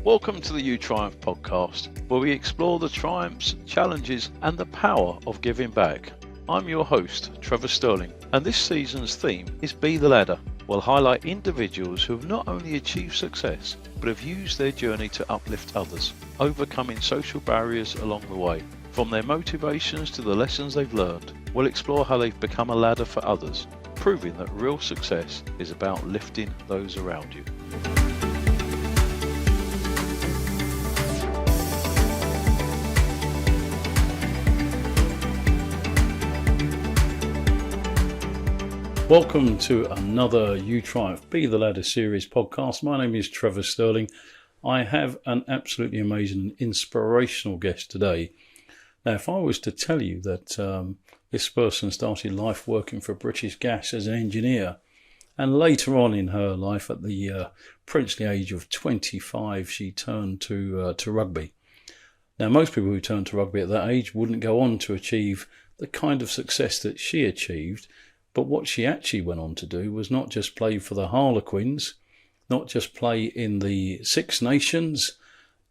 Welcome to the You Triumph podcast, where we explore the triumphs, challenges, and the power of giving back. I'm your host, Trevor Sterling, and this season's theme is Be the Ladder. We'll highlight individuals who have not only achieved success, but have used their journey to uplift others, overcoming social barriers along the way. From their motivations to the lessons they've learned, we'll explore how they've become a ladder for others, proving that real success is about lifting those around you. Welcome to another You Triumph Be the Ladder series podcast. My name is Trevor Sterling. I have an absolutely amazing and inspirational guest today. Now, if I was to tell you that this person started life working for British Gas as an engineer, and later on in her life, at the princely age of 25, she turned to rugby. Now, most people who turn to rugby at that age wouldn't go on to achieve the kind of success that she achieved. But what she actually went on to do was not just play for the Harlequins, not just play in the Six Nations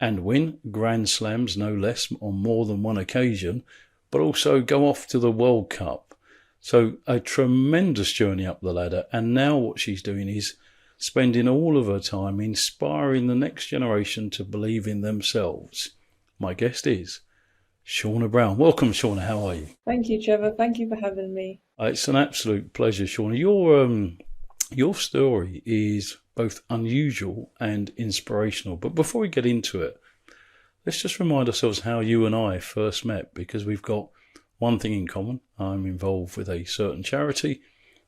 and win Grand Slams, no less, on more than one occasion, but also go off to the World Cup. So a tremendous journey up the ladder. And now what she's doing is spending all of her time inspiring the next generation to believe in themselves. My guest is Shaunagh Brown. Welcome, Shaunagh. How are you? Thank you, Trevor. Thank you for having me. It's an absolute pleasure, Shaunagh. Your story is both unusual and inspirational. But before we get into it, let's just remind ourselves how you and I first met, because we've got one thing in common. I'm involved with a certain charity,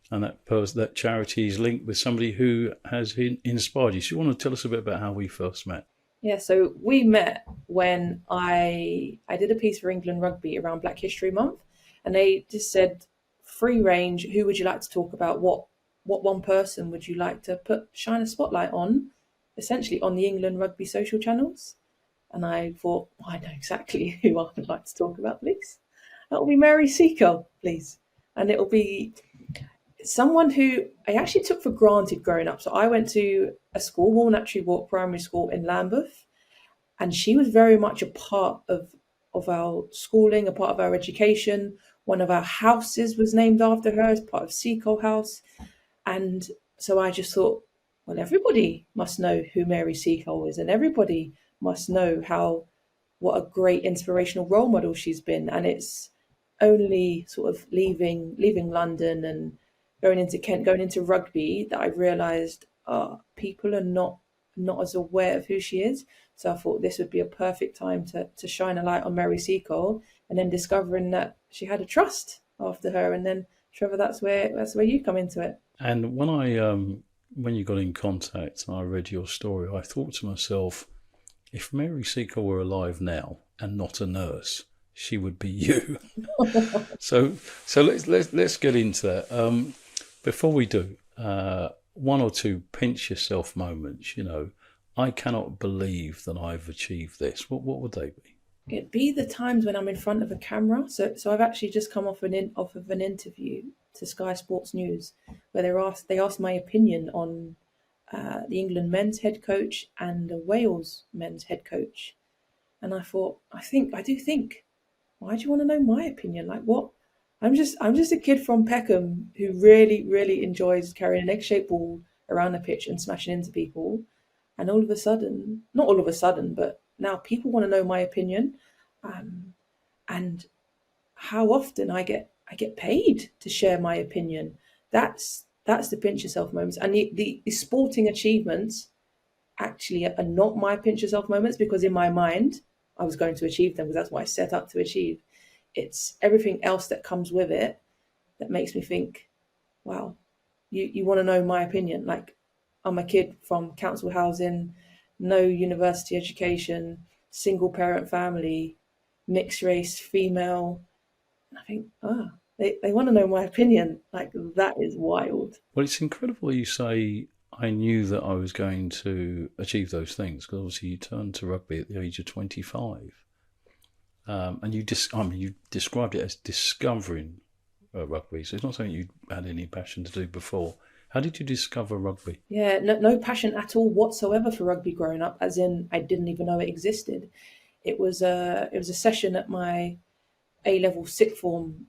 and that charity is linked with somebody who has inspired you. So you want to tell us a bit about how we first met? Yeah, so we met when I did a piece for England Rugby around Black History Month, and they just said, free range, who would you like to talk about? What one person would you like to shine a spotlight on, essentially on the England Rugby social channels? And I thought, I know exactly who I would like to talk about, please. That will be Mary Seacole, please. And it will be someone who I actually took for granted growing up. So I went to a school, Walnut Walk Primary School in Lambeth, and she was very much a part of our schooling, a part of our education. One of our houses was named after her as part of Seacole House. And so I just thought, well, everybody must know who Mary Seacole is, and everybody must know what a great inspirational role model she's been. And it's only sort of leaving London and going into Kent, going into rugby, that I realised people are not as aware of who she is. So I thought this would be a perfect time to shine a light on Mary Seacole, and then discovering that she had a trust after her. And then, Trevor, that's where you come into it. And when you got in contact and I read your story, I thought to myself, if Mary Seacole were alive now and not a nurse, she would be you. So let's get into that. Before we do, one or two pinch yourself moments. I cannot believe that I've achieved this. What would they be? It'd be the times when I'm in front of a camera. So I've actually just come off of an interview to Sky Sports News, where they asked my opinion on the England men's head coach and the Wales men's head coach. And I thought, I do think, why do you want to know my opinion? Like, what? I'm just a kid from Peckham who really, really enjoys carrying an egg-shaped ball around the pitch and smashing into people. And all of a sudden, not all of a sudden, but now people want to know my opinion, and how often I get paid to share my opinion. That's the pinch yourself moments. And the sporting achievements actually are not my pinch yourself moments, because in my mind I was going to achieve them, because that's what I set up to achieve. It's everything else that comes with it that makes me think, wow, you want to know my opinion. Like, I'm a kid from council housing, no university education, single parent family, mixed race, female. And I think, they want to know my opinion. Like, that is wild. Well, it's incredible you say, I knew that I was going to achieve those things, because obviously you turned to rugby at the age of 25. And you described it as discovering rugby. So it's not something you had any passion to do before. How did you discover rugby? Yeah, no passion at all whatsoever for rugby growing up, as in I didn't even know it existed. It was a session at my A level sixth form,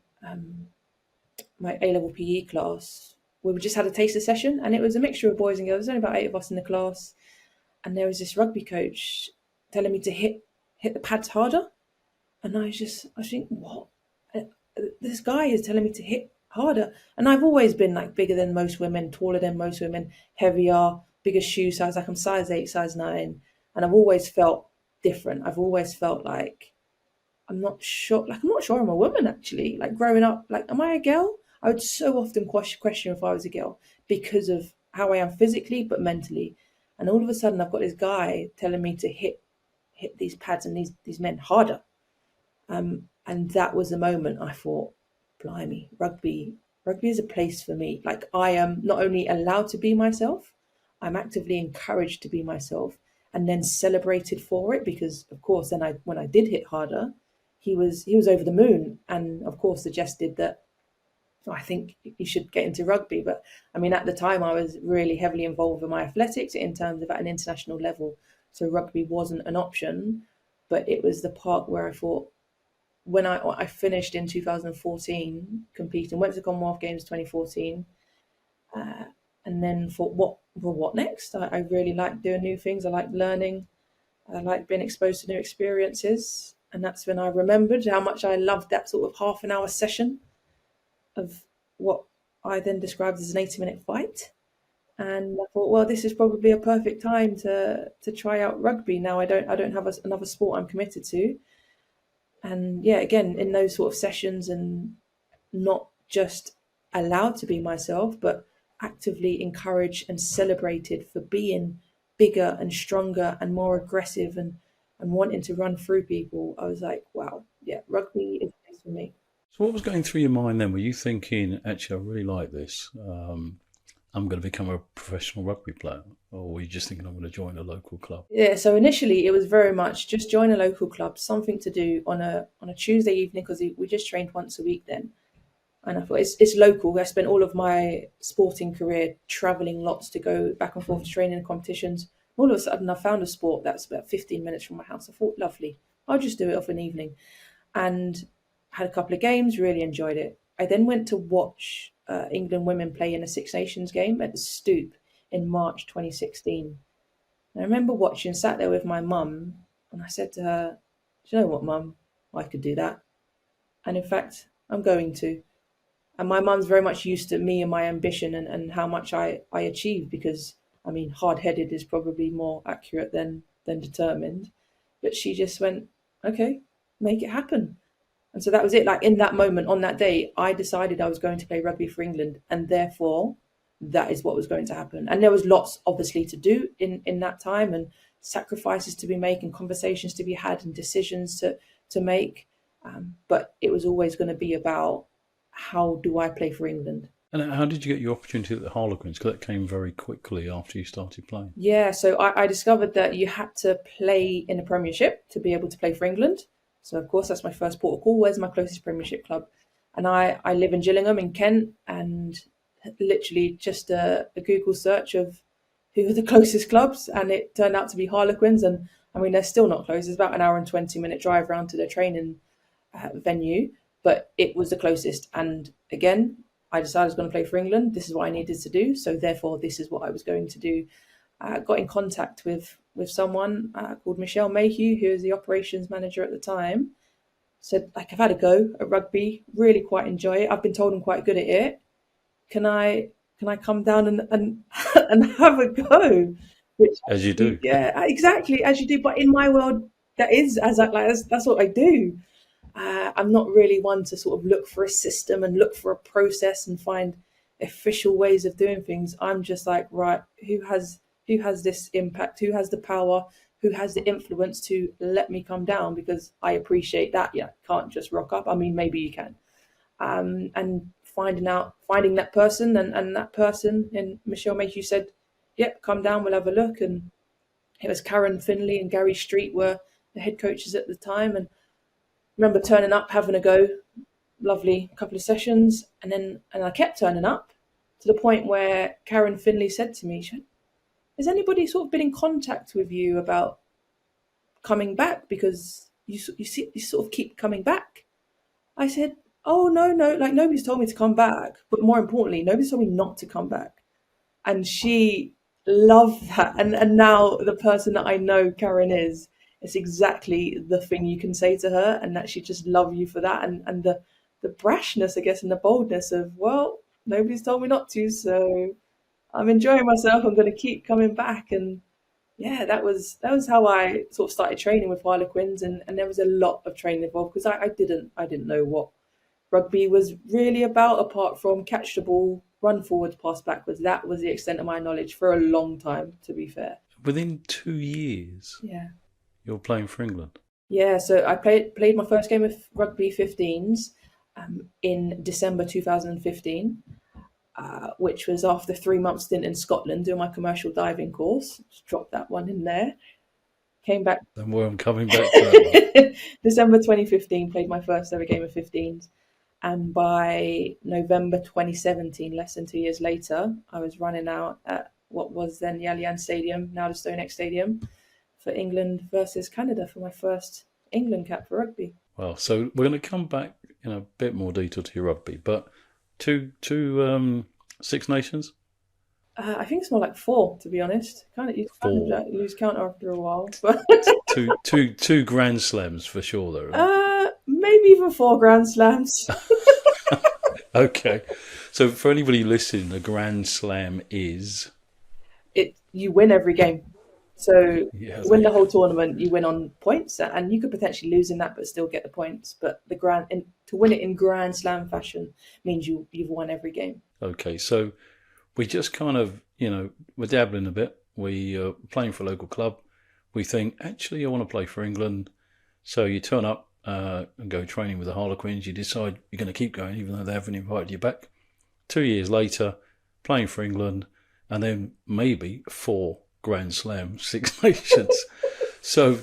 my A level PE class. We just had a taster session, and it was a mixture of boys and girls. There's only about 8 of us in the class, and there was this rugby coach telling me to hit the pads harder, and I think, what? Uh, This guy is telling me to hit harder, and I've always been like bigger than most women, taller than most women, heavier, bigger shoe size. Like I'm size 8, size 9, and I've always felt different. I've always felt like I'm not sure I'm a woman actually. Like growing up, like, am I a girl? I would so often question if I was a girl because of how I am physically, but mentally. And all of a sudden, I've got this guy telling me to hit these pads and these men harder. And that was the moment I thought, blimey, rugby is a place for me. Like I am not only allowed to be myself, I'm actively encouraged to be myself, and then celebrated for it. Because of course, then when I did hit harder, he was over the moon, and of course suggested that, "Oh, I think you should get into rugby." But I mean, at the time, I was really heavily involved with my athletics in terms of at an international level, so rugby wasn't an option. But it was the part where I thought, when I finished in 2014 competing, went to Commonwealth Games 2014, and then thought, what next? I really like doing new things. I like learning. I like being exposed to new experiences. And that's when I remembered how much I loved that sort of half an hour session of what I then described as an 80-minute fight. And I thought, well, this is probably a perfect time to try out rugby. Now I don't have another sport I'm committed to. And yeah, again, in those sort of sessions, and not just allowed to be myself, but actively encouraged and celebrated for being bigger and stronger and more aggressive, and wanting to run through people. I was like, wow, yeah, rugby is a place for me. So, what was going through your mind then? Were you thinking, actually, I really like this? I'm going to become a professional rugby player, or were you just thinking I'm going to join a local club? Yeah, so initially it was very much just join a local club, something to do on a Tuesday evening, because we just trained once a week then. And I thought, it's local. I spent all of my sporting career traveling lots to go back and forth to training and competitions. All of a sudden, I found a sport that's about 15 minutes from my house. I thought, lovely, I'll just do it off an evening. And had a couple of games, really enjoyed it. I then went to watch England women play in a Six Nations game at the Stoop in March 2016. And I remember watching, sat there with my mum, and I said to her, "Do you know what, Mum? I could do that. And in fact, I'm going to." And my mum's very much used to me and my ambition, and how much I achieve, because I mean, hard-headed is probably more accurate than determined. But she just went, okay, make it happen. And so that was it. Like in that moment, on that day, I decided I was going to play rugby for England, and therefore that is what was going to happen. And there was lots obviously to do in that time, and sacrifices to be made, and conversations to be had, and decisions to make. But it was always going to be about, how do I play for England? And how did you get your opportunity at the Harlequins? Because that came very quickly after you started playing. Yeah, so I discovered that you had to play in a Premiership to be able to play for England. So of course that's my first port of call. Where's my closest Premiership club? And I live in Gillingham in Kent, and literally just a Google search of who are the closest clubs, and it turned out to be Harlequins. And I mean, they're still not close. It's about an hour and 20-minute drive around to their training venue, but it was the closest. And again, I decided I was going to play for England. This is what I needed to do. So therefore, this is what I was going to do. Got in contact with someone called Michelle Mayhew, who was the operations manager at the time. Said, like, I've had a go at rugby, really quite enjoy it. I've been told I'm quite good at it. Can I come down and and have a go? Which, As you do. yeah, exactly, as you do. But in my world, that's what I do. I'm not really one to sort of look for a system and look for a process and find official ways of doing things. I'm just like, right, who has this impact? Who has the power? Who has the influence to let me come down? Because I appreciate that. Yeah, can't just rock up. I mean, maybe you can. And finding that person, and that person, and Michelle Mayhew said, yep, come down, we'll have a look. And it was Karen Finley and Gary Street were the head coaches at the time. And remember turning up, having a go, lovely couple of sessions, and I kept turning up, to the point where Karen Finley said to me, has anybody sort of been in contact with you about coming back? Because you sort of keep coming back. I said, oh, no, like nobody's told me to come back. But more importantly, nobody's told me not to come back. And she loved that. And now the person that I know Karen is, it's exactly the thing you can say to her, and that she just love you for that. And the brashness, I guess, and the boldness of, well, nobody's told me not to, so I'm enjoying myself. I'm going to keep coming back. And yeah, that was how I sort of started training with Harlequins, and there was a lot of training involved because I didn't know what rugby was really about, apart from catch the ball, run forwards, pass backwards. That was the extent of my knowledge for a long time, to be fair. Within 2 years, Yeah. you're playing for England. Yeah, so I played my first game of rugby 15s in December 2015, which was after 3 months stint in Scotland doing my commercial diving course. Just dropped that one in there. Came back. Don't worry, I'm coming back to that one. December 2015, played my first ever game of 15s. And by November 2017, less than 2 years later, I was running out at what was then the Allianz Stadium, now the StoneX Stadium, for England versus Canada for my first England cap for rugby. Well, so we're going to come back in a bit more detail to your rugby, but two Six Nations? I think it's more like 4, to be honest. You lose count after a while. But two Grand Slams for sure, though. Maybe even 4 Grand Slams. Okay. So for anybody listening, a Grand Slam is... You win every game. So win the whole tournament, you win on points, and you could potentially lose in that but still get the points. But to win it in Grand Slam fashion means you've won every game. Okay, so we just kind of, we're dabbling a bit. We are playing for a local club. We think, actually, I want to play for England. So you turn up and go training with the Harlequins. You decide you're going to keep going, even though they haven't invited you back. 2 years later, playing for England, and then maybe 4 Grand Slam, Six Nations. So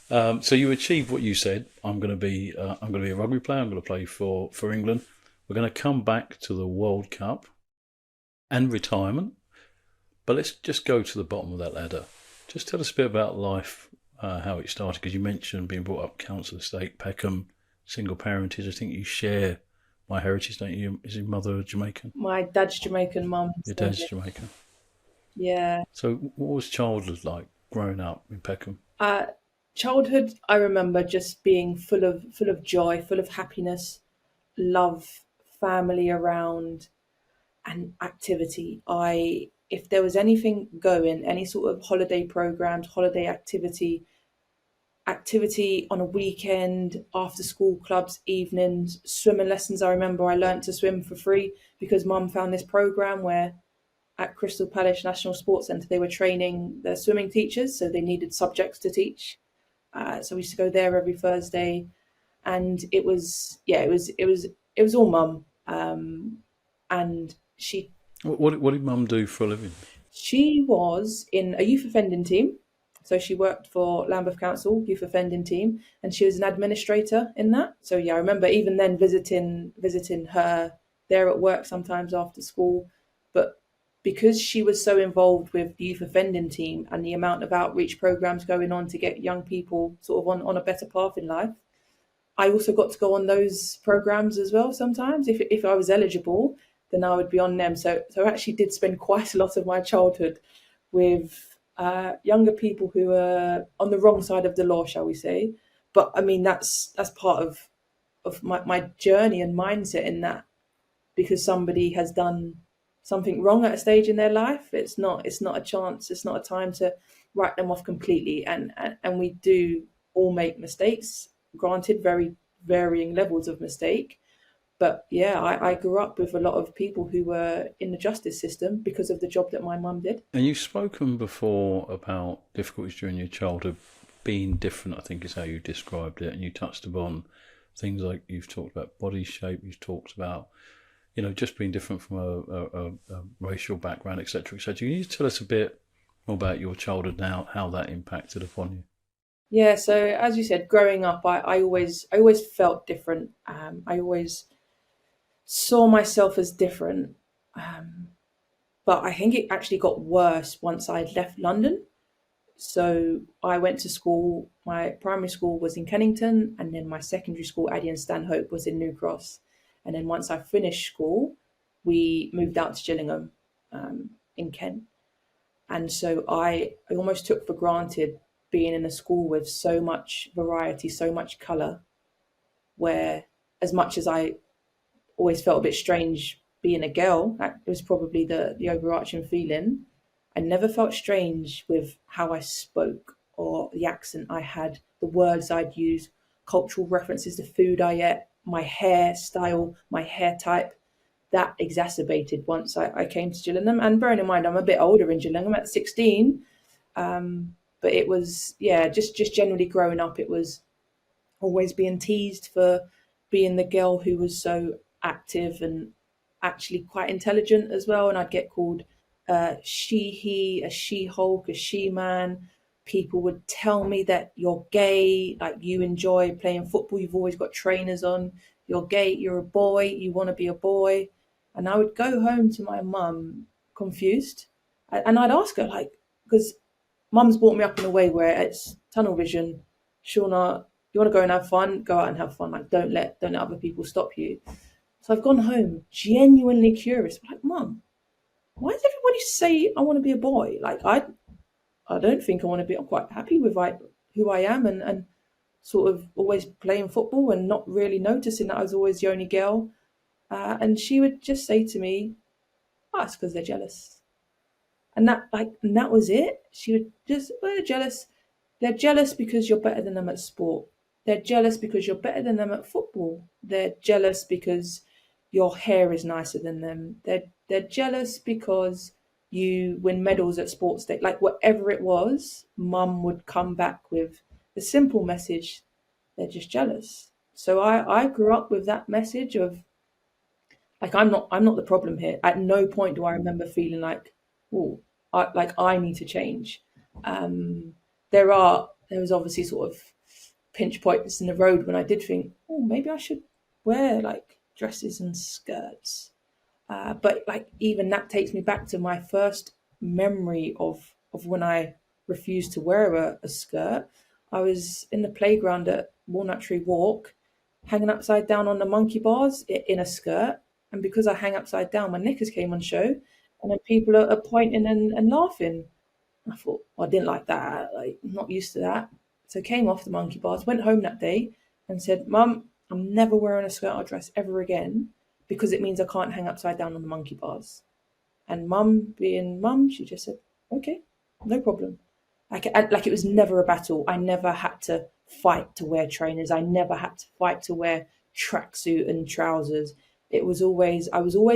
you achieved what you said. I'm going to be a rugby player. I'm going to play for England. We're going to come back to the World Cup and retirement. But let's just go to the bottom of that ladder. Just tell us a bit about life, how it started, because you mentioned being brought up council estate, Peckham, single parentage. I think you share my heritage, don't you? Is your mother Jamaican? My dad's Jamaican, mum. Your dad's Jamaican. Yeah. So what was childhood like growing up in Peckham? Childhood, I remember just being full of joy, full of happiness, love, family around, and activity. If there was anything going, any sort of holiday programs, holiday activity on a weekend, after school clubs, evenings, swimming lessons. I remember I learnt to swim for free because mum found this program where at Crystal Palace National Sports Centre they were training their swimming teachers, so they needed subjects to teach. So we used to go there every Thursday, and it was all mum. And she. What did mum do for a living? She was in a youth offending team. So she worked for Lambeth Council youth offending team, and she was an administrator in that. So yeah, I remember even then visiting her there at work sometimes after school. But because she was so involved with the youth offending team and the amount of outreach programs going on to get young people sort of on a better path in life, I also got to go on those programs as well sometimes. If I was eligible, then I would be on them. So I actually did spend quite a lot of my childhood with younger people who are on the wrong side of the law, shall we say. But I mean, that's part of my journey and mindset in that, because somebody has done something wrong at a stage in their life. It's not a chance. It's not a time to write them off completely. And we do all make mistakes, granted, very varying levels of mistake. But yeah, I grew up with a lot of people who were in the justice system because of the job that my mum did. And you've spoken before about difficulties during your childhood being different, I think is how you described it. And you touched upon things like you've talked about body shape, you've talked about, just being different from a racial background, etc., etc. Can you tell us a bit more about your childhood now, how that impacted upon you? Yeah, so as you said, growing up, I always felt different. I always saw myself as different. But I think it actually got worse once I left London. So I went to school. My primary school was in Kennington, and then my secondary school, Addie and Stanhope, was in New Cross. And then once I finished school, we moved out to Gillingham, in Kent. And so I almost took for granted being in a school with so much variety, so much colour, where as much as I always felt a bit strange being a girl, that was probably the overarching feeling. I never felt strange with how I spoke or the accent I had, the words I'd use, cultural references, the food I ate, my hairstyle, my hair type. That exacerbated once I came to Gillingham. And bearing in mind, I'm a bit older in Gillingham at 16. But it was, yeah, just generally growing up, it was always being teased for being the girl who was so active and actually quite intelligent as well. And I'd get called he, a she-hulk, a she-man. People would tell me that you're gay, like you enjoy playing football, you've always got trainers on, you're gay, you're a boy, you want to be a boy. And I would go home to my mum confused. And I'd ask her, like, because mum's brought me up in a way where it's tunnel vision. Shaunagh, you want to go and have fun? Go out and have fun. Like, don't let other people stop you. So I've gone home genuinely curious. I'm like, Mum, why does everybody say I want to be a boy? Like, I don't think I want to be. I'm quite happy with who I am and sort of always playing football and not really noticing that I was always the only girl. And she would just say to me, "Oh, it's because they're jealous." And that was it. She would just, "Oh, they're jealous. They're jealous because you're better than them at sport. They're jealous because you're better than them at football. They're jealous because your hair is nicer than them. They're jealous because you win medals at sports day." Like whatever it was, mum would come back with the simple message, they're just jealous. So I grew up with that message of, like, I'm not the problem here. At no point do I remember feeling like, oh, I need to change. There was obviously sort of pinch points in the road when I did think, oh, maybe I should wear like dresses and skirts. But like even that takes me back to my first memory of when I refused to wear a skirt. I was in the playground at Walnut Tree Walk, hanging upside down on the monkey bars in a skirt. And because I hang upside down, my knickers came on show. And then people are pointing and laughing. I thought, well, I didn't like that. Like, I'm not used to that. So I came off the monkey bars, went home that day and said, Mum, I'm never wearing a skirt or dress ever again because it means I can't hang upside down on the monkey bars. And Mum, being Mum, she just said, okay, no problem. Like it was never a battle. I never had to fight to wear trainers. I never had to fight to wear tracksuit and trousers. I was always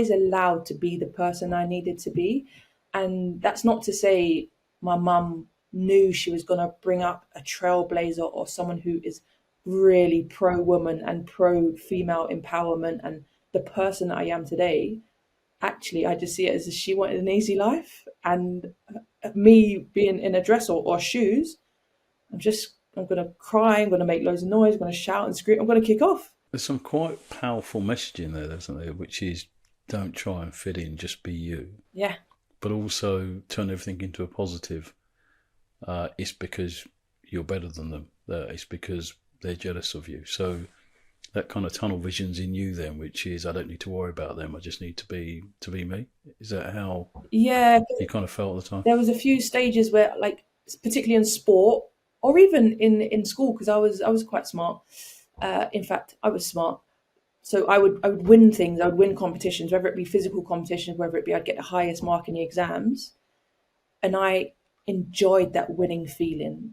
allowed to be the person I needed to be. And that's not to say my mum knew she was going to bring up a trailblazer or someone who is really pro-woman and pro-female empowerment and the person that I am today. Actually, I just see it as she wanted an easy life. And me being in a dress or shoes, I'm going to cry, I'm going to make loads of noise, I'm going to shout and scream, I'm going to kick off. There's some quite powerful messaging there, isn't there? Which is, don't try and fit in, just be you. Yeah. But also turn everything into a positive. It's because you're better than them. It's because they're jealous of you. So that kind of tunnel vision's in you then, which is, I don't need to worry about them. I just need to be me. Is that how you kind of felt at the time? There was a few stages where, like, particularly in sport or even in school, because I was quite smart. In fact, I was smart. So I would win things. I would win competitions, whether it be physical competitions, whether it be I'd get the highest mark in the exams. And I enjoyed that winning feeling.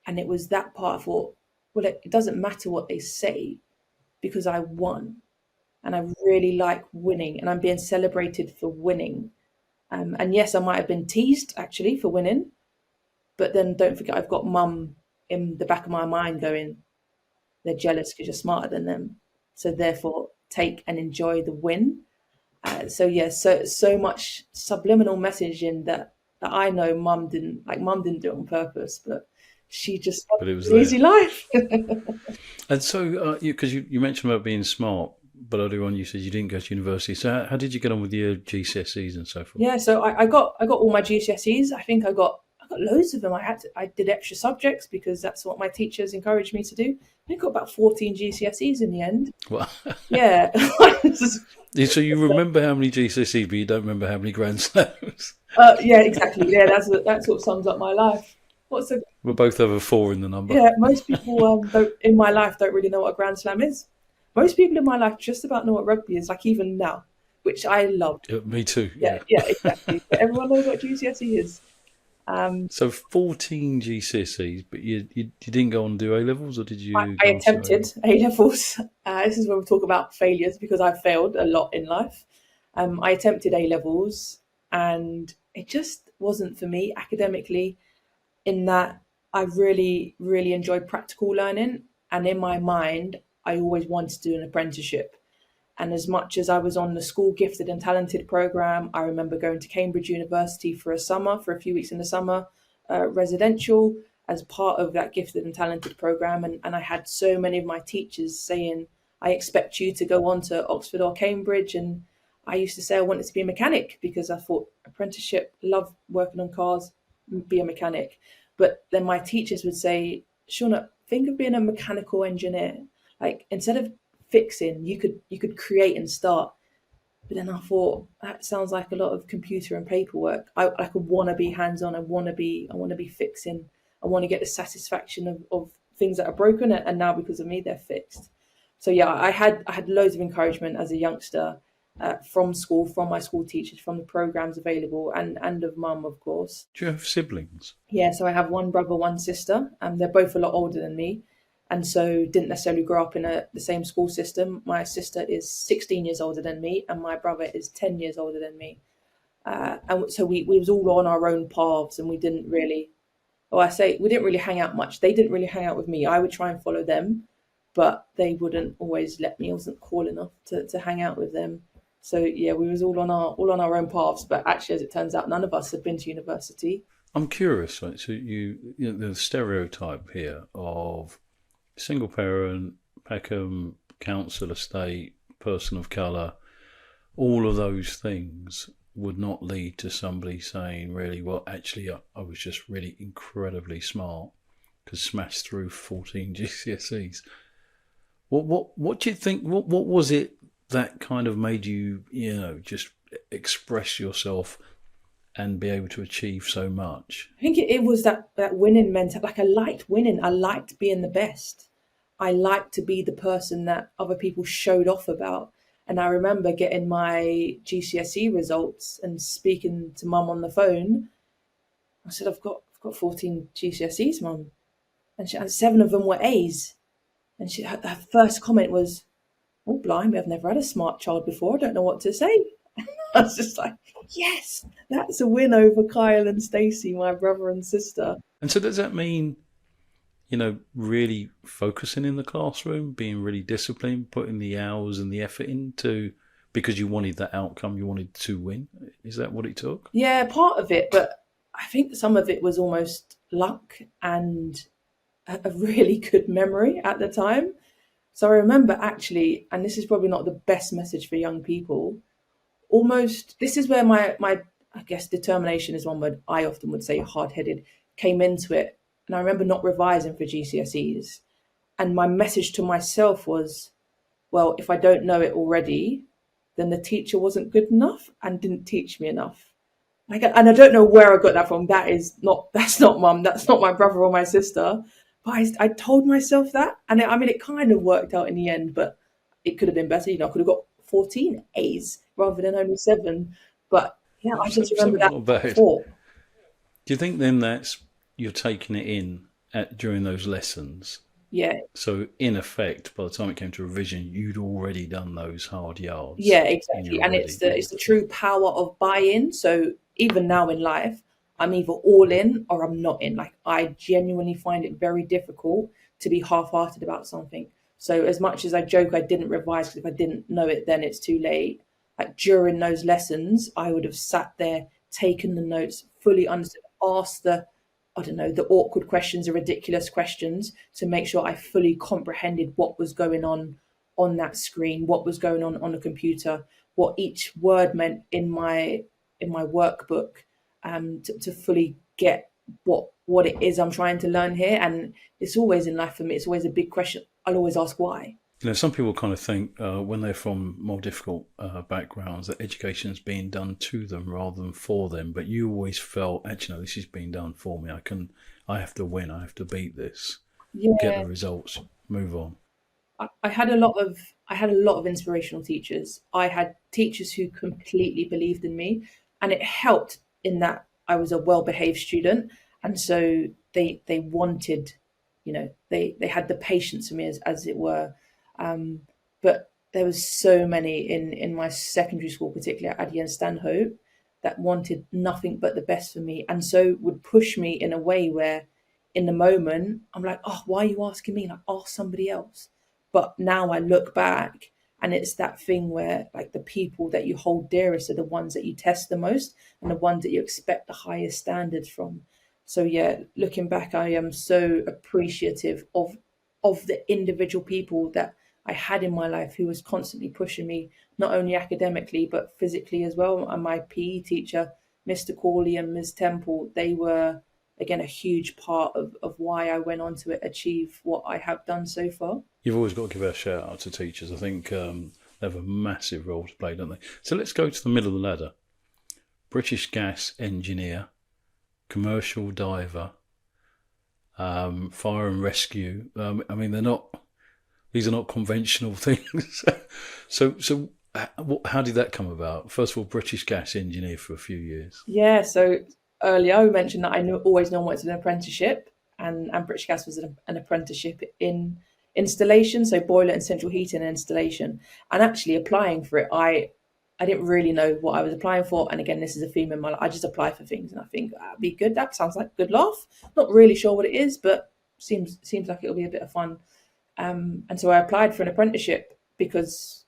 And it was that part I thought, well, it doesn't matter what they say because I won. And I really like winning and I'm being celebrated for winning. And yes, I might have been teased actually for winning. But then don't forget, I've got mum in the back of my mind going, they're jealous because you're smarter than them. So therefore, take and enjoy the win. So much subliminal messaging that I know mum didn't do it on purpose, but she just but it was an easy life. And so, because you mentioned about being smart, but earlier on you said you didn't go to university. So how did you get on with your GCSEs and so forth? Yeah, so I got all my GCSEs. I think I got loads of them. I did extra subjects because that's what my teachers encouraged me to do. I got about 14 GCSEs in the end. Well, Yeah. so you remember how many GCSEs, but you don't remember how many Grand Slams. Yeah, exactly. Yeah, that sort of sums up my life. What's a We're both over 4 in the number. Yeah, most people in my life don't really know what a Grand Slam is. Most people in my life just about know what rugby is, like even now, which I love. Me too. Yeah, exactly. But everyone knows what GCSE is. So 14 GCSEs, but you didn't go on and do A levels, or did you? I attempted A levels. This is where we talk about failures because I failed a lot in life. I attempted A levels, and it just wasn't for me academically. In that, I really, really enjoyed practical learning, and in my mind, I always wanted to do an apprenticeship. And as much as I was on the school gifted and talented program, I remember going to Cambridge University for a few weeks in the summer, residential as part of that gifted and talented program. And I had so many of my teachers saying, I expect you to go on to Oxford or Cambridge. And I used to say I wanted to be a mechanic because I thought apprenticeship, love working on cars, be a mechanic. But then my teachers would say, Shaunagh, think of being a mechanical engineer. Like instead of fixing, you could create and start. But then I thought that sounds like a lot of computer and paperwork. I want to be hands-on. I want to be fixing. I want to get the satisfaction of things that are broken, and now because of me they're fixed. So yeah, I had loads of encouragement as a youngster from school, from my school teachers, from the programs available, and of mum, of course. Do you have siblings? Yeah, so I have one brother, one sister, and they're both a lot older than me. And so didn't necessarily grow up in the same school system. My sister is 16 years older than me, and my brother is 10 years older than me. And so we was all on our own paths, and we didn't really, we didn't really hang out much. They didn't really hang out with me. I would try and follow them, but they wouldn't always let me. I wasn't cool enough to hang out with them. So yeah, we was all on our own paths. But actually, as it turns out, none of us had been to university. I'm curious, right? So you know, the stereotype here of single parent, Peckham, council estate, person of colour, all of those things would not lead to somebody saying, really, well, actually, I was just really incredibly smart because smashed through 14 GCSEs. What do you think? What was it that kind of made you, just express yourself and be able to achieve so much? I think it was that winning mentality. Like I liked winning. I liked being the best. I liked to be the person that other people showed off about. And I remember getting my GCSE results and speaking to mum on the phone. I said, I've got 14 GCSEs, mum. And 7 of them were A's. And her first comment was, oh, blimey, I've never had a smart child before. I don't know what to say. I was just like, yes, that's a win over Kyle and Stacey, my brother and sister. And so does that mean, really focusing in the classroom, being really disciplined, putting the hours and the effort into, because you wanted that outcome, you wanted to win? Is that what it took? Yeah, part of it, but I think some of it was almost luck and a really good memory at the time. So I remember actually, and this is probably not the best message for young people, this is where my I guess determination is one word. I often would say hard-headed, came into it. And I remember not revising for GCSEs. And my message to myself was, well, if I don't know it already, then the teacher wasn't good enough and didn't teach me enough. And I don't know where I got that from. That's not mum. That's not my brother or my sister. But I told myself that. And it kind of worked out in the end, but it could have been better. I could have got 14 A's rather than only 7. But yeah, I just remember that thought. Do you think then you're taking it in during those lessons? Yeah. So in effect, by the time it came to revision, you'd already done those hard yards. Yeah, exactly. And it's the true power of buy-in. So even now in life, I'm either all in or I'm not in. Like I genuinely find it very difficult to be half-hearted about something. So as much as I joke I didn't revise because if I didn't know it, then it's too late. Like during those lessons, I would have sat there, taken the notes, fully understood, asked the awkward questions, the ridiculous questions to make sure I fully comprehended what was going on on that screen, what was going on the computer, what each word meant in my workbook, to fully get what it is I'm trying to learn here. And it's always in life for me, it's always a big question. I'll always ask why. Some people kind of think when they're from more difficult backgrounds that education's being done to them rather than for them. But you always felt, actually, no, this is being done for me. I have to win. I have to beat this. Yeah. Get the results. Move on. I had a lot of inspirational teachers. I had teachers who completely believed in me, and it helped in that I was a well-behaved student, and so they wanted, they had the patience for me, as it were. But there was so many in my secondary school, particularly at Addy and Stanhope, that wanted nothing but the best for me, and so would push me in a way where, in the moment, I'm like, oh, why are you asking me? Like, ask somebody else. But now I look back, and it's that thing where, like, the people that you hold dearest are the ones that you test the most and the ones that you expect the highest standards from. So yeah, looking back, I am so appreciative of the individual people that I had in my life who was constantly pushing me, not only academically but physically as well. And my PE teacher, Mr. Corley and Ms. Temple, they were, again, a huge part of why I went on to achieve what I have done so far. You've always got to give a shout out to teachers. I think they have a massive role to play, don't they? So let's go to the middle of the ladder. British gas engineer, commercial diver, fire and rescue. I mean, these are not conventional things. So how did that come about? First of all, British gas engineer for a few years. Yeah, so earlier I mentioned that always known wanted an apprenticeship, and British Gas was an apprenticeship in installation, so boiler and central heating and installation. And actually applying for it, I didn't really know what I was applying for. And again, this is a theme in my life. I just apply for things and I think that'd be good. That sounds like a good laugh. Not really sure what it is, but seems like it'll be a bit of fun. And so I applied for an apprenticeship because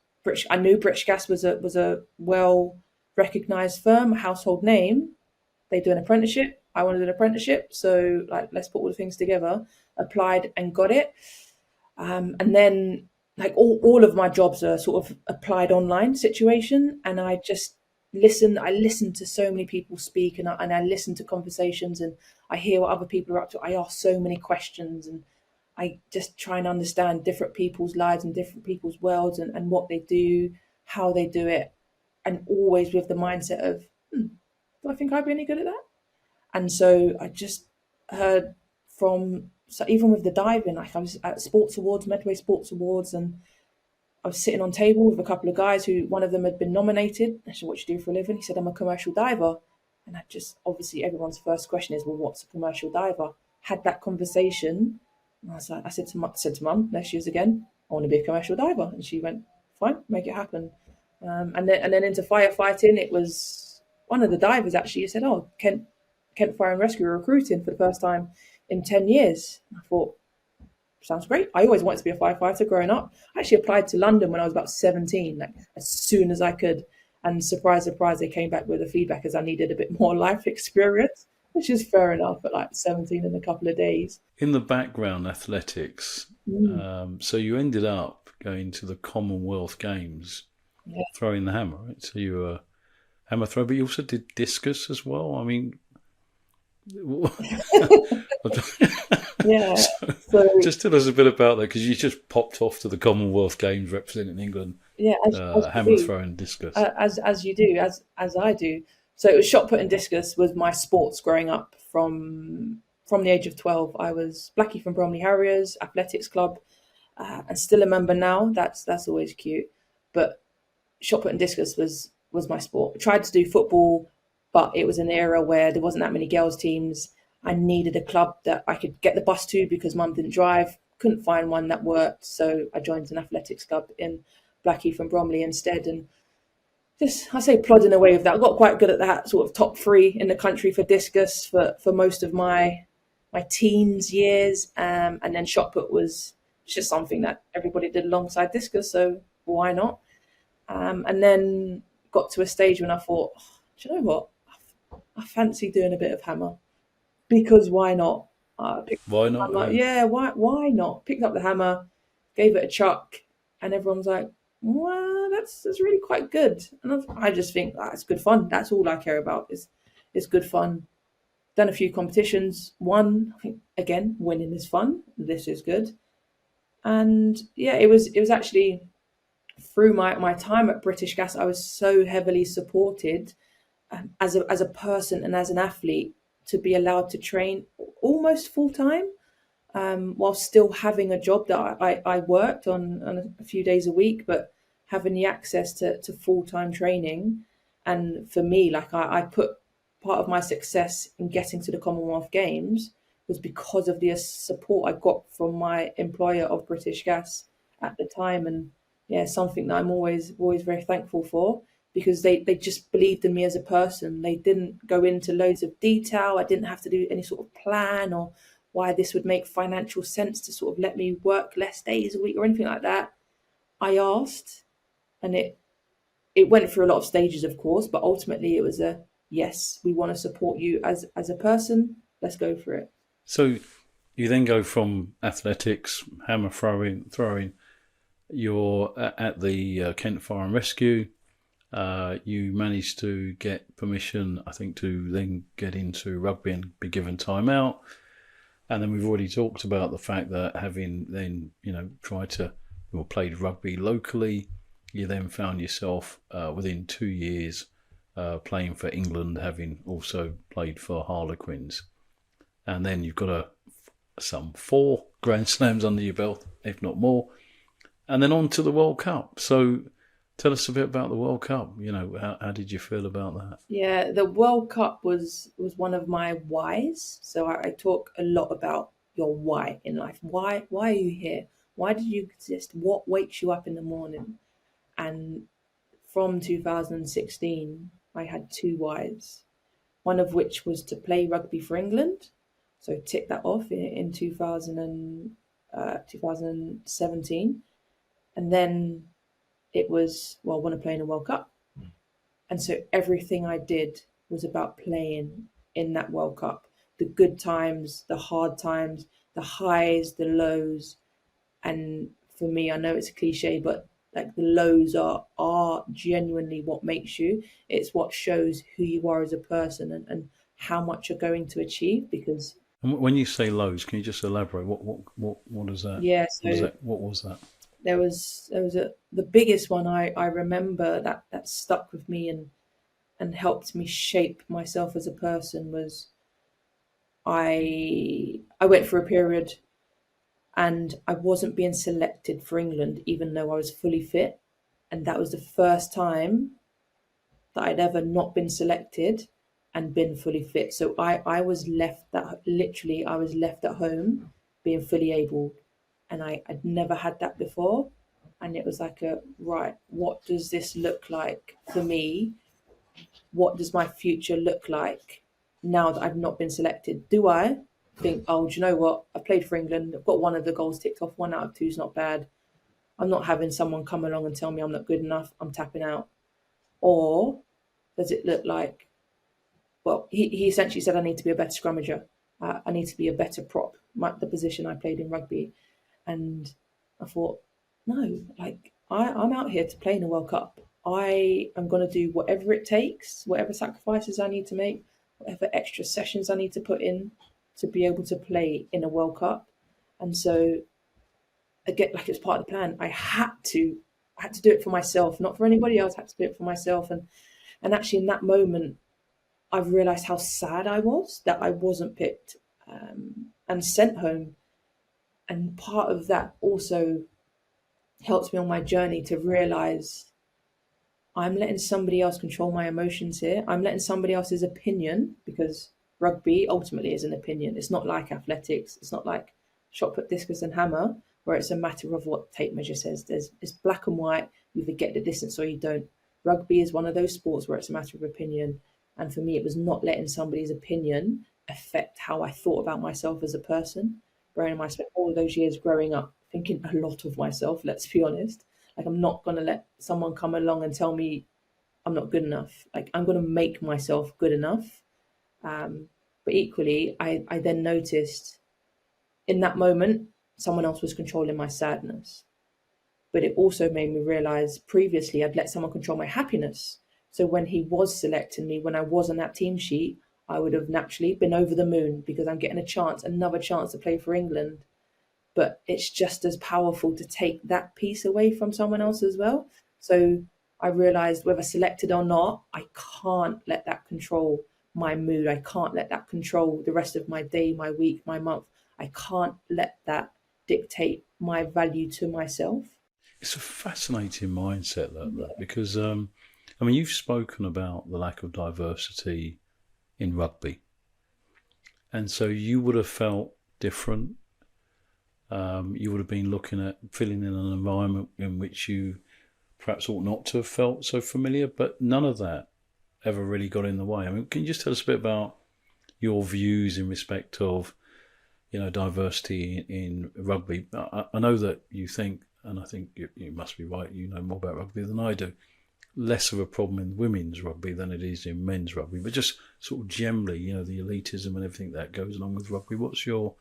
I knew British Gas was a well recognised firm, a household name. They do an apprenticeship. I wanted an apprenticeship, so like, let's put all the things together. Applied and got it. And then, like, all of my jobs are sort of applied online situation, and I just listen. I listen to so many people speak, and I listen to conversations, and I hear what other people are up to. I ask so many questions, and I just try and understand different people's lives and different people's worlds, and what they do, how they do it, and always with the mindset of, do I think I'd be any good at that? And so I just heard so even with the diving, like, I was at Sports Awards, Medway Sports Awards, and I was sitting on table with a couple of guys who, one of them had been nominated. I said, what do you do for a living? He said, I'm a commercial diver. And I just, obviously everyone's first question is, well, what's a commercial diver? Had that conversation. And I said to Mum, next year's again, I want to be a commercial diver. And she went, fine, make it happen. And then into firefighting, it was one of the divers actually said, oh, Kent Fire and Rescue are recruiting for the first time in 10 years. I thought, sounds great. I always wanted to be a firefighter growing up. I actually applied to London when I was about 17, like as soon as I could. And surprise, surprise, they came back with the feedback as I needed a bit more life experience, which is fair enough at like 17 in a couple of days. In the background, athletics. So you ended up going to the Commonwealth Games, throwing the hammer, right? So you were a hammer thrower, but you also did discus as well. I mean, yeah. So just tell us a bit about that, because you just popped off to the Commonwealth Games representing England. Yeah, as hammer throwing discus. As you do, as I do. So it was shot put and discus was my sports growing up from the age of 12. I was Blackie from Bromley Harriers Athletics Club, and still a member now. That's always cute. But shot put and discus was my sport. I tried to do football, but it was an era where there wasn't that many girls teams. I needed a club that I could get the bus to because Mum didn't drive. Couldn't find one that worked, so I joined an athletics club in Blackie from Bromley instead, and just, I say, plodding away with that. I got quite good at that, sort of top 3 in the country for discus for most of my teens years, and then shot put was just something that everybody did alongside discus, so why not? And then got to a stage when I thought, do you know what? I fancy doing a bit of hammer, because why not? Why not? Why not? Picked up the hammer, gave it a chuck, And everyone's like, well, that's really quite good. And I just think it's good fun. That's all I care about is good fun. Done a few competitions, won. I think again, winning is fun. This is good. And yeah, it was actually through my time at British Gas, I was so heavily supported as a person and as an athlete to be allowed to train almost full time, while still having a job that I worked on a few days a week, but having the access to full time training. And for me, like I put part of my success in getting to the Commonwealth Games was because of the support I got from my employer of British Gas at the time. And yeah, something that I'm always very thankful for, because they just believed in me as a person. They didn't go into loads of detail. I didn't have to do any sort of plan or why this would make financial sense to sort of let me work less days a week or anything like that. I asked, and it went through a lot of stages, of course, but ultimately it was a yes, we want to support you as a person. Let's go for it. So you then go from athletics, hammer throwing. You're at the Kent Fire and Rescue. You managed to get permission, I think, to then get into rugby and be given time out. And then we've already talked about the fact that having then, tried to, or played rugby locally, you then found yourself within 2 years playing for England, having also played for Harlequins. And then you've got some 4 Grand Slams under your belt, if not more. And then on to the World Cup. So tell us a bit about the World Cup. How did you feel about that? Yeah, the World Cup was one of my whys. So I talk a lot about your why in life. Why are you here? Why did you exist? What wakes you up in the morning? And from 2016, I had 2 whys. One of which was to play rugby for England. So tick that off in 2017. And then it was, well, I want to play in a World Cup. And so everything I did was about playing in that World Cup. The good times, the hard times, the highs, the lows. And for me, I know it's a cliche, but like the lows are genuinely what makes you. It's what shows who you are as a person and how much you're going to achieve. Because And when you say lows, can you just elaborate? What is that? yeah, so What was that? there was the biggest one I remember that stuck with me and helped me shape myself as a person was I went for a period and I wasn't being selected for England even though I was fully fit, and that was the first time that I'd ever not been selected and been fully fit. So I was left that literally I was left at home being fully able, and I'd never had that before. And it was like right, what does this look like for me? What does my future look like now that I've not been selected? Do I think, oh, do you know what? I played for England. I've got one of the goals ticked off. 1 out of 2 is not bad. I'm not having someone come along and tell me I'm not good enough. I'm tapping out. Or does it look like, well, he essentially said I need to be a better scrummager. I need to be a better prop, the position I played in rugby. And I thought, no, like I'm out here to play in a World Cup. I am going to do whatever it takes, whatever sacrifices I need to make, whatever extra sessions I need to put in to be able to play in a World Cup. And so, again, like it's part of the plan. I had to do it for myself, not for anybody else. I had to do it for myself. And actually, in that moment, I've realised how sad I was that I wasn't picked and sent home. And part of that also helps me on my journey to realise I'm letting somebody else control my emotions here. I'm letting somebody else's opinion, because rugby ultimately is an opinion. It's not like athletics. It's not like shot put, discus and hammer, where it's a matter of what tape measure says. It's black and white. You either get the distance or you don't. Rugby is one of those sports where it's a matter of opinion. And for me, it was not letting somebody's opinion affect how I thought about myself as a person. Bearing in mind, I spent all those years growing up thinking a lot of myself, let's be honest. Like, I'm not going to let someone come along and tell me I'm not good enough. Like, I'm going to make myself good enough. But equally, I then noticed in that moment, someone else was controlling my sadness. But it also made me realize previously I'd let someone control my happiness. So when he was selecting me, when I was on that team sheet, I would have naturally been over the moon because I'm getting a chance, another chance to play for England. But it's just as powerful to take that piece away from someone else as well. So I realized whether selected or not, I can't let that control my mood. I can't let that control the rest of my day, my week, my month. I can't let that dictate my value to myself. It's a fascinating mindset, that because I mean, you've spoken about the lack of diversity in rugby, and so you would have felt different. You would have been looking at filling in an environment in which you perhaps ought not to have felt so familiar, but none of that ever really got in the way. I mean, can you just tell us a bit about your views in respect of, diversity in rugby? I know that you think, and I think you must be right, you know more about rugby than I do, less of a problem in women's rugby than it is in men's rugby, but just sort of generally, the elitism and everything that goes along with rugby. What's your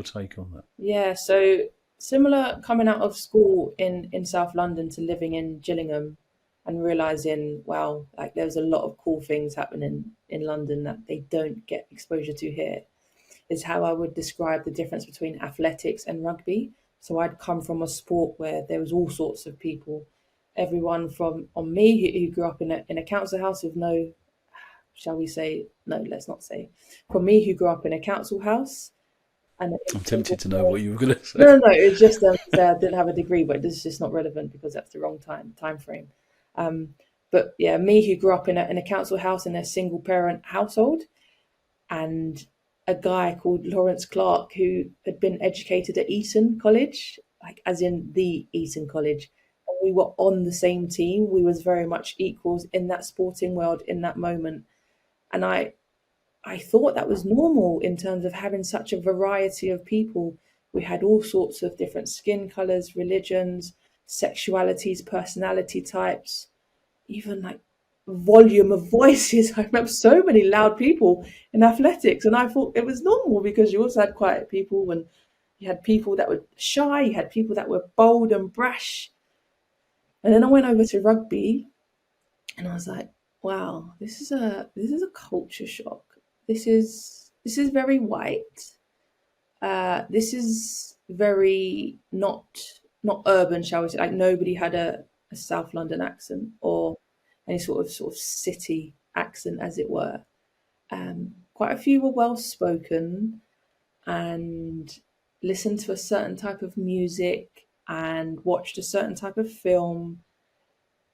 take on that? Yeah, so similar coming out of school in South London to living in Gillingham and realizing, wow, like there's a lot of cool things happening in London that they don't get exposure to here, is how I would describe the difference between athletics and rugby. So I'd come from a sport where there was all sorts of people, everyone from on me who grew up in a council house with no, shall we say, no, let's not say, from me who grew up in a council house. And I'm tempted to know what you were going to say. no, it's just to say I didn't have a degree, but this is just not relevant because that's the wrong time frame. But yeah, me who grew up in a council house in a single parent household, and a guy called Lawrence Clark who had been educated at Eton College, like as in the Eton College. And we were on the same team. We was very much equals in that sporting world in that moment. And I thought that was normal in terms of having such a variety of people. We had all sorts of different skin colors, religions, sexualities, personality types, even like volume of voices. I remember so many loud people in athletics, and I thought it was normal because you also had quiet people, and you had people that were shy, you had people that were bold and brash. And then I went over to rugby, and I was like, wow, this is a culture shock. This is very white. This is very not urban, shall we say? Like nobody had a South London accent or any sort of city accent, as it were. Quite a few were well spoken and listened to a certain type of music and watched a certain type of film,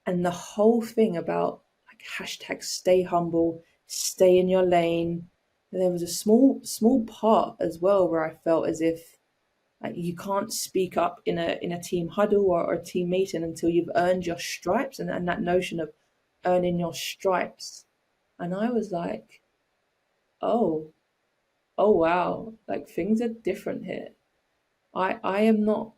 and the whole thing about like hashtag stay humble, stay in your lane. There was a small part as well where I felt as if like you can't speak up in a team huddle or a team meeting until you've earned your stripes, and that notion of earning your stripes. And I was like, oh, oh wow, like things are different here. I am not,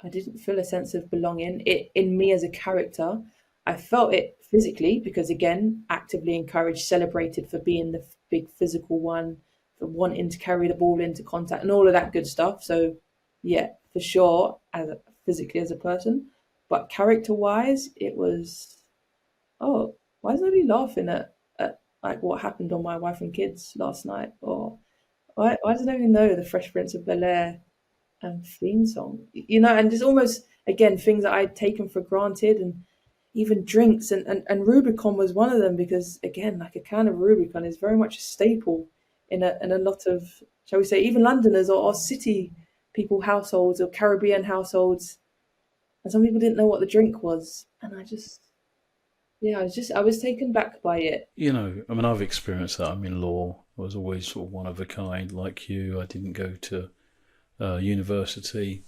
I didn't feel a sense of belonging it in me as a character. I felt it physically because again, actively encouraged, celebrated for being the big physical one, for wanting to carry the ball into contact and all of that good stuff. So yeah, for sure, physically as a person, but character wise, it was, oh, why is nobody laughing at like what happened on My Wife and Kids last night, or why does nobody know the Fresh Prince of Bel-Air theme song, and just almost again things that I'd taken for granted, and even drinks and Rubicon was one of them, because again, like a can of Rubicon is very much a staple in a lot of, shall we say, even Londoners or city people households or Caribbean households, and some people didn't know what the drink was, and I was taken back by it. I mean, I've experienced that. I'm in law. I was always sort of one of a kind, like you. I didn't go to university.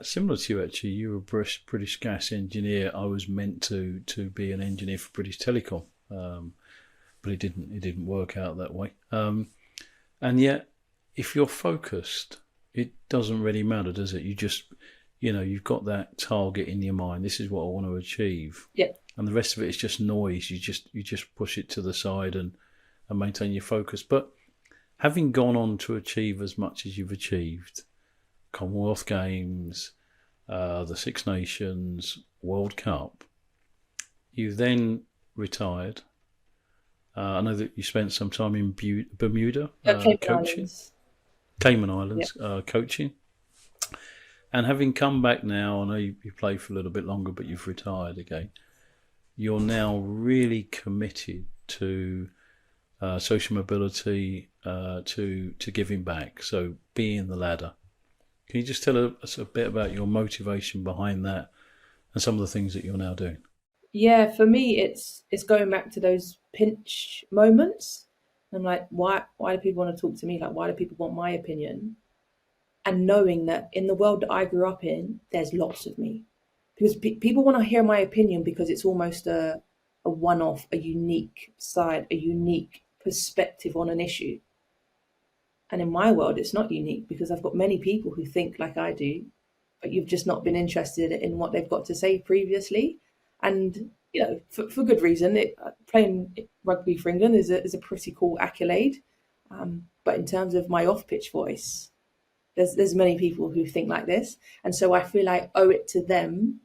Similar to you, actually, you were a British gas engineer. I was meant to be an engineer for British Telecom, but it didn't work out that way. And yet, if you're focused, it doesn't really matter, does it? You just, you've got that target in your mind. This is what I want to achieve. Yeah. And the rest of it is just noise. You just push it to the side and maintain your focus. But having gone on to achieve as much as you've achieved, Commonwealth Games, the Six Nations World Cup. You then retired. I know that you spent some time in Bermuda Cayman coaching, Islands. Cayman Yeah. Islands coaching. And having come back now, I know you played for a little bit longer, but you've retired again. You're now really committed to social mobility, to giving back. So being the ladder. Can you just tell us a bit about your motivation behind that and some of the things that you're now doing? Yeah, for me, it's going back to those pinch moments. I'm like, why do people want to talk to me? Like, why do people want my opinion? And knowing that in the world that I grew up in, there's lots of me, because people want to hear my opinion because it's almost a one-off, a unique side, a unique perspective on an issue. And in my world, it's not unique because I've got many people who think like I do, but you've just not been interested in what they've got to say previously. And, for good reason. Playing rugby for England is a pretty cool accolade. But in terms of my off-pitch voice, there's many people who think like this. And so I feel I owe it to them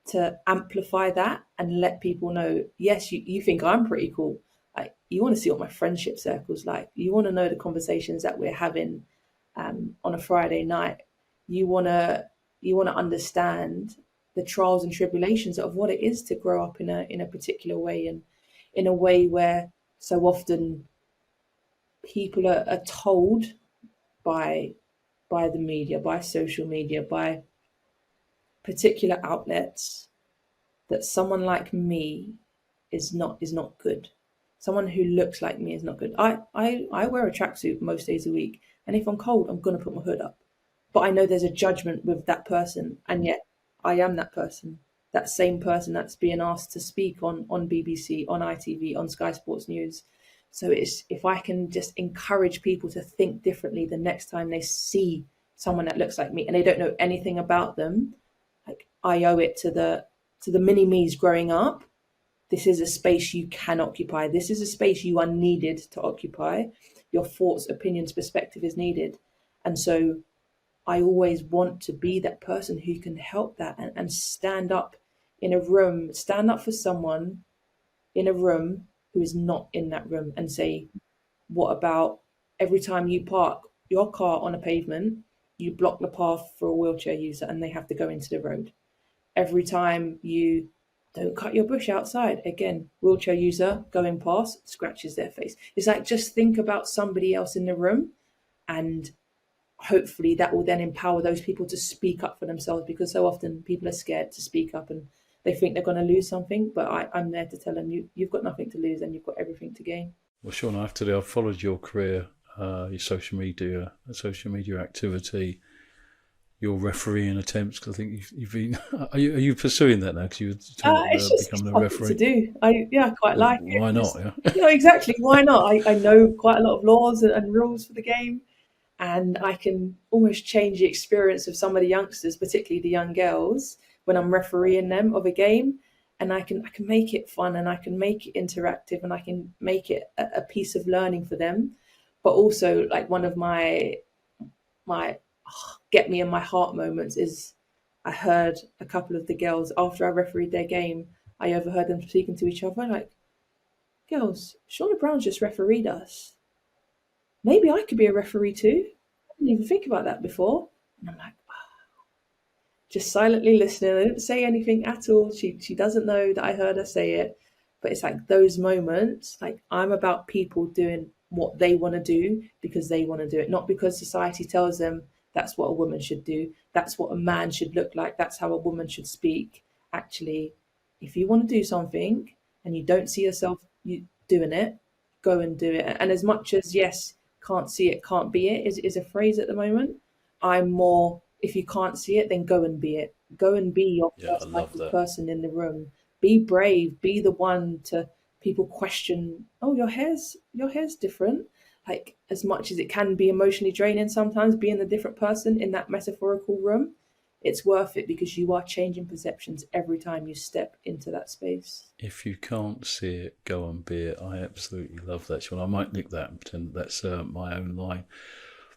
to amplify that and let people know, yes, you think I'm pretty cool. Like, you want to see what my friendship circle's like. You want to know the conversations that we're having on a Friday night. You want to understand the trials and tribulations of what it is to grow up in a particular way, and in a way where so often people are told by the media, by social media, by particular outlets, that someone like me is not good. Someone who looks like me is not good. I wear a tracksuit most days a week, and if I'm cold, I'm gonna put my hood up. But I know there's a judgment with that person, and yet I am that person. That same person that's being asked to speak on BBC, on ITV, on Sky Sports News. So it's, if I can just encourage people to think differently the next time they see someone that looks like me and they don't know anything about them, like, I owe it to the mini me's growing up. This is a space you can occupy. This is a space you are needed to occupy. Your thoughts, opinions, perspective is needed. And so I always want to be that person who can help that, and stand up in a room, stand up for someone in a room who is not in that room, and say, what about every time you park your car on a pavement, you block the path for a wheelchair user and they have to go into the road? Every time you don't cut your bush outside, again, wheelchair user going past scratches their face. It's like, just think about somebody else in the room, and hopefully that will then empower those people to speak up for themselves, because so often people are scared to speak up and they think they're going to lose something. But I'm there to tell them, you've got nothing to lose and you've got everything to gain. Well, Shaunagh, I have to do, I've followed your career, your social media activity, your refereeing attempts, because I think you've been. Are you pursuing that now? Because you were talking It's about just becoming a referee. to do. I quite like it. Why not? Yeah. Yeah, exactly. Why not? I know quite a lot of laws and rules for the game, and I can almost change the experience of some of the youngsters, particularly the young girls, when I'm refereeing them of a game. And I can make it fun, and I can make it interactive, and I can make it a piece of learning for them. But also, like, one of my get me in my heart moments is, I heard a couple of the girls, after I refereed their game, I overheard them speaking to each other like, girls, Shaunagh Brown just refereed us. Maybe I could be a referee too. I didn't even think about that before. And I'm like, wow. Just silently listening. I didn't say anything at all. She doesn't know that I heard her say it. But it's like those moments, like, I'm about people doing what they want to do because they want to do it, not because society tells them that's what a woman should do, that's what a man should look like, that's how a woman should speak. Actually, if you want to do something and you don't see yourself doing it, go and do it. And as much as, yes, can't see it, can't be it is a phrase at the moment, I'm more, if you can't see it, then go and be it. Go and be your Yeah, I first love likely that. person in the room. Be brave. Be the one to people question. Oh, your hair's different. Like, as much as it can be emotionally draining sometimes, being a different person in that metaphorical room, it's worth it, because you are changing perceptions every time you step into that space. If you can't see it, go and be it. I absolutely love that, Shaunagh. I might nick that and pretend that's my own line.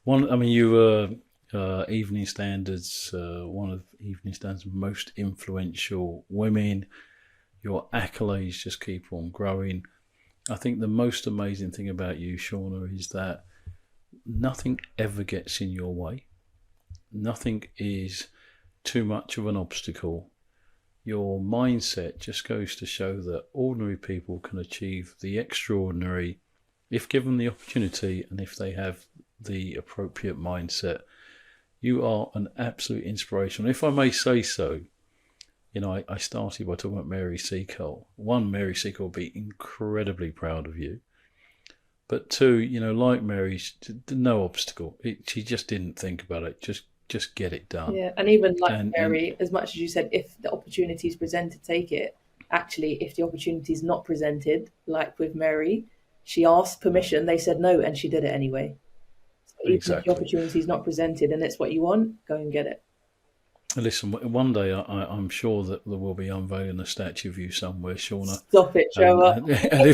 You Evening Standard's one of Evening Standard's most influential women. Your accolades just keep on growing. I think the most amazing thing about you, Shaunagh, is that nothing ever gets in your way. Nothing is too much of an obstacle. Your mindset just goes to show that ordinary people can achieve the extraordinary if given the opportunity and if they have the appropriate mindset. You are an absolute inspiration. If I may say so, I started by talking about Mary Seacole. One, Mary Seacole will be incredibly proud of you. But two, like Mary, no obstacle. She just didn't think about it. Just get it done. Yeah, and even like Mary, as much as you said, if the opportunity is presented, take it. Actually, if the opportunity is not presented, like with Mary, she asked permission, they said no, and she did it anyway. So even if the opportunity is not presented and it's what you want, go and get it. Listen, one day I'm sure that there will be unveiling a statue of you somewhere, Shaunagh. Stop it, Shaunagh. And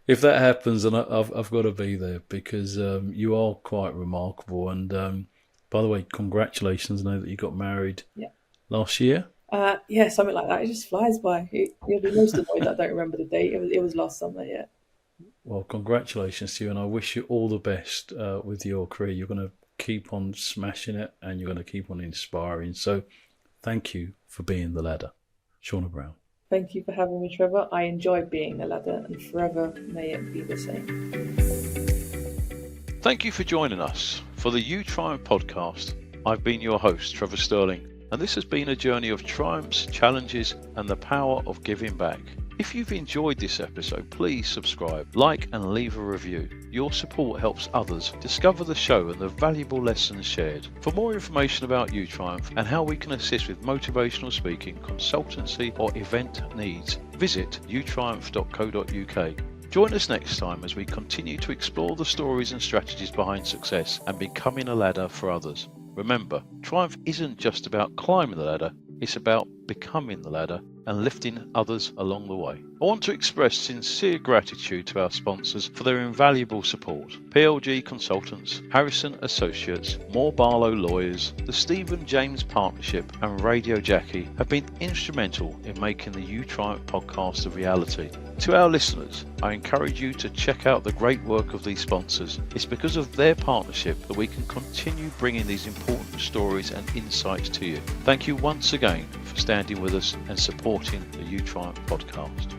if that happens, then I've got to be there, because you are quite remarkable. And by the way, congratulations! I know that you got married last year. Yeah, something like that. It just flies by. You'll be most annoyed that I don't remember the date. It was last summer, yeah. Well, congratulations to you, and I wish you all the best with your career. You're going to keep on smashing it, and you're going to keep on inspiring. So thank you for being the ladder. Shaunagh Brown. Thank you for having me, Trevor. I enjoyed being the ladder, and forever may it be the same. Thank you for joining us for the You Triumph podcast. I've been your host, Trevor Sterling, and this has been a journey of triumphs, challenges, and the power of giving back. If you've enjoyed this episode, please subscribe, like, and leave a review. Your support helps others discover the show and the valuable lessons shared. For more information about You Triumph and how we can assist with motivational speaking, consultancy, or event needs, visit youtriumph.co.uk. Join us next time as we continue to explore the stories and strategies behind success and becoming a ladder for others. Remember, triumph isn't just about climbing the ladder, it's about becoming the ladder and lifting others along the way. I want to express sincere gratitude to our sponsors for their invaluable support. PLG Consultants, Harrison Associates, Moore Barlow Lawyers, the Stephen James Partnership and Radio Jackie have been instrumental in making the You Triumph podcast a reality. To our listeners, I encourage you to check out the great work of these sponsors. It's because of their partnership that we can continue bringing these important stories and insights to you. Thank you once again for standing with us and supporting the You Triumph podcast.